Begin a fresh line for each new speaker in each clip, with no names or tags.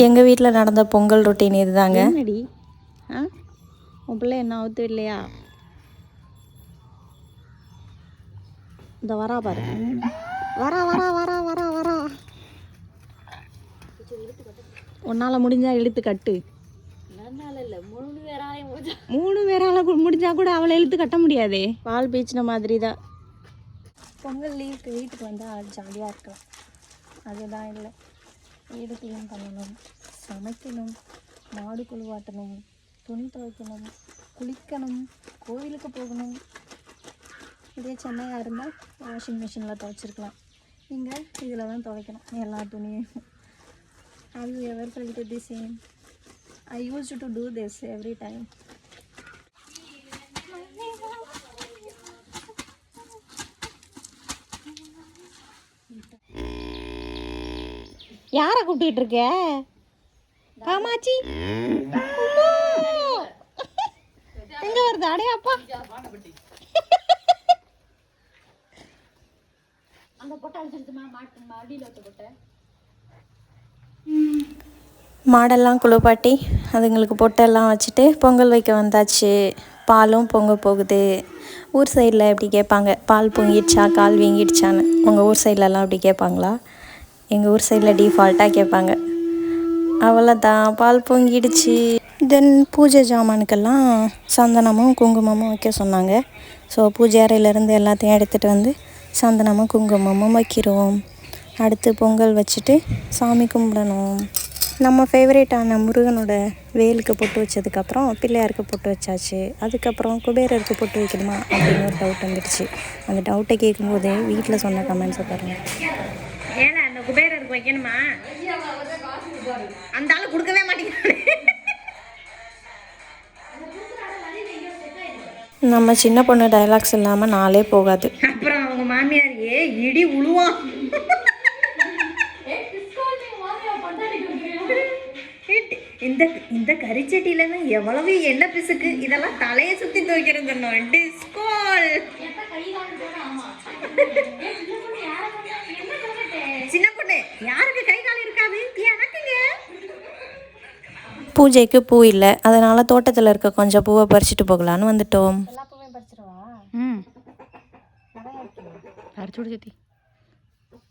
எங்கள் வீட்டில் நடந்த பொங்கல் ரொட்டீன் இதுதாங்க.
என்னடி உன் பிள்ளை என்ன அவுத்து இல்லையா? இந்த வரா பாரு, வரா வரா வரா வரா வரா. உன்னால் முடிஞ்சா இழுத்து கட்டு. மூணு பேரால முடிஞ்சா கூட அவளை இழுத்து கட்ட முடியாதே. பால் பீச்சின மாதிரி தான். பொங்கல் லீவுக்கு வீட்டுக்கு வந்தால் ஜாலியாக இருக்கலாம். அதுதான் இல்லை, வீடு க்ளீன் பண்ணணும், சமைக்கணும், மாடு குழுவாட்டணும், துணி துவைக்கணும், குளிக்கணும், கோவிலுக்கு போகணும். இதே சென்னையாக இருந்தால் வாஷிங் மிஷினில் துவைச்சிருக்கலாம். இங்கே இதில் தான் துவைக்கணும் எல்லா துணியும். Have you ever felt the same? I used to do this every time. யாரை கூப்பிட்டு இருக்க? காமாச்சி எங்க வருது? அடே அப்பா, அந்த பொட்டை அடிச்சிருச்சுமா, மாடியில் வச்ச பொட்டை.
மாடெல்லாம் குளிப்பாட்டி அதுங்களுக்கு பொட்டெல்லாம் வச்சுட்டு பொங்கல் வைக்க வந்தாச்சு. பாலும் பொங்க போகுது. ஊர் சைடில் எப்படி கேட்பாங்க, பால் பொங்கிடுச்சா கால் வீங்கிடுச்சான்னு. உங்கள் ஊர் சைட்லலாம் அப்படி கேட்பாங்களா? எங்கள் ஊர் சைடில் டிஃபால்ட்டாக கேட்பாங்க. அவ்வளோதான், பால் பொங்கிடுச்சு. தென் பூஜை ஜாமானுக்கெல்லாம் சந்தனமும் குங்குமமும் வைக்க சொன்னாங்க. ஸோ பூஜை அறையிலேருந்து எல்லாத்தையும் எடுத்துகிட்டு வந்து சந்தனமும் குங்குமமும் வைக்கிறோம். அடுத்து பொங்கல் வச்சுட்டு சாமி கும்பிடணும். நம்ம ஃபேவரேட்டான முருகனோட வேலுக்கு பொட்டு வச்சதுக்கப்புறம் பிள்ளையாருக்கு பொட்டு வச்சாச்சு. அதுக்கப்புறம் குபேரருக்கு பொட்டு வைக்கணுமா அப்படின்னு ஒரு டவுட் வந்துடுச்சு. அந்த டவுட்டை கேட்கும்போதே வீட்டில் சொன்ன கமெண்ட்ஸை பாருங்கள்.
ஏன்னா அந்த குபேரருக்கு வைக்கணுமா? அந்த ஆள் கொடுக்கவே மாட்டேங்கிறாரு.
நம்ம சின்ன பொண்ணு டைலாக்ஸ் இல்லாமல் நாளே போகாது.
அப்புறம் அவங்க மாமியார் இடி உழுவான். இந்த இந்த கரிச்சட்டியில எவ்வளவு எண்ணெய் பிசுக்கு, இதெல்லாம் தலையை சுத்தி துவைக்கிறது. சொன்னோம் டிஸ்கோல். சின்ன பொண்ணு யாருக்கு கை கால் இருக்காது, எனக்குங்க.
பூஜைக்கு பூ இல்லை, அதனால் தோட்டத்தில் இருக்க கொஞ்சம் பூவை பறிச்சுட்டு போகலான்னு வந்துட்டோம்.
பறிச்சு விடு சத்தி.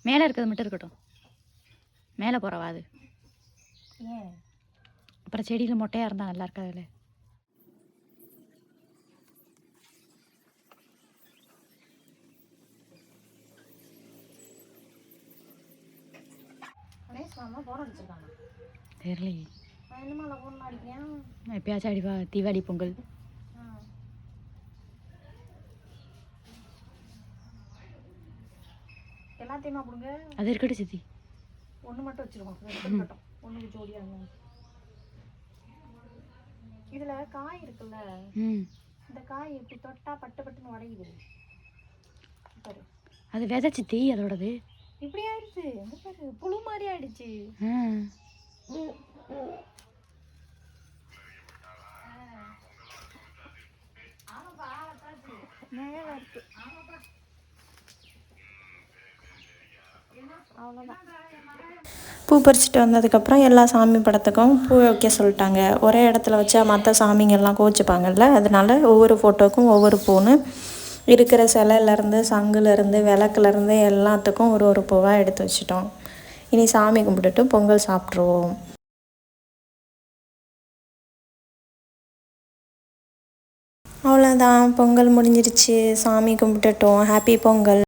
மேலே இருக்கிறது மட்டும் இருக்கட்டும், மேலே போகிறவா அது. அப்புறம் செடியில் மொட்டையாக இருந்தால் நல்லா இருக்காதுல்ல. தெரியலையே, எப்பயாச்சும் அடிப்பா. தீபாவளி பொங்கல் எல்லாத்தையுமா கொடுங்க. அது இருக்கட்டும் சித்தி, ஒன்று மட்டும் வச்சுருவோம். ஒன்றுக்கு ஜோடியாக. இதில் காய் இருக்குல்ல, இந்த காய் இப்படி தொட்டா பட்டு பட்டுன்னு உடையுது. அது விதை சித்தி, அதோடது இப்படி ஆயிடுச்சு. புழு மாதிரி ஆயிடுச்சு.
பூ பறிச்சுட்டு வந்ததுக்கப்புறம் எல்லா சாமி படத்துக்கும் பூ வைக்க சொல்லிட்டாங்க. ஒரே இடத்துல வச்சா மற்ற சாமிங்கெல்லாம் கோச்சிப்பாங்கல்ல, அதனால ஒவ்வொரு ஃபோட்டோக்கும் ஒவ்வொரு பூன்னு இருக்கிற சிலையிலேருந்து சங்குலேருந்து விளக்குலேருந்து எல்லாத்துக்கும் ஒரு ஒரு பூவாக எடுத்து வச்சிட்டோம். இனி சாமி கும்பிட்டுட்டு பொங்கல் சாப்பிட்ருவோம். அவ்வளோதான், பொங்கல் முடிஞ்சிருச்சு. சாமி கும்பிட்டுட்டோம். ஹாப்பி பொங்கல்.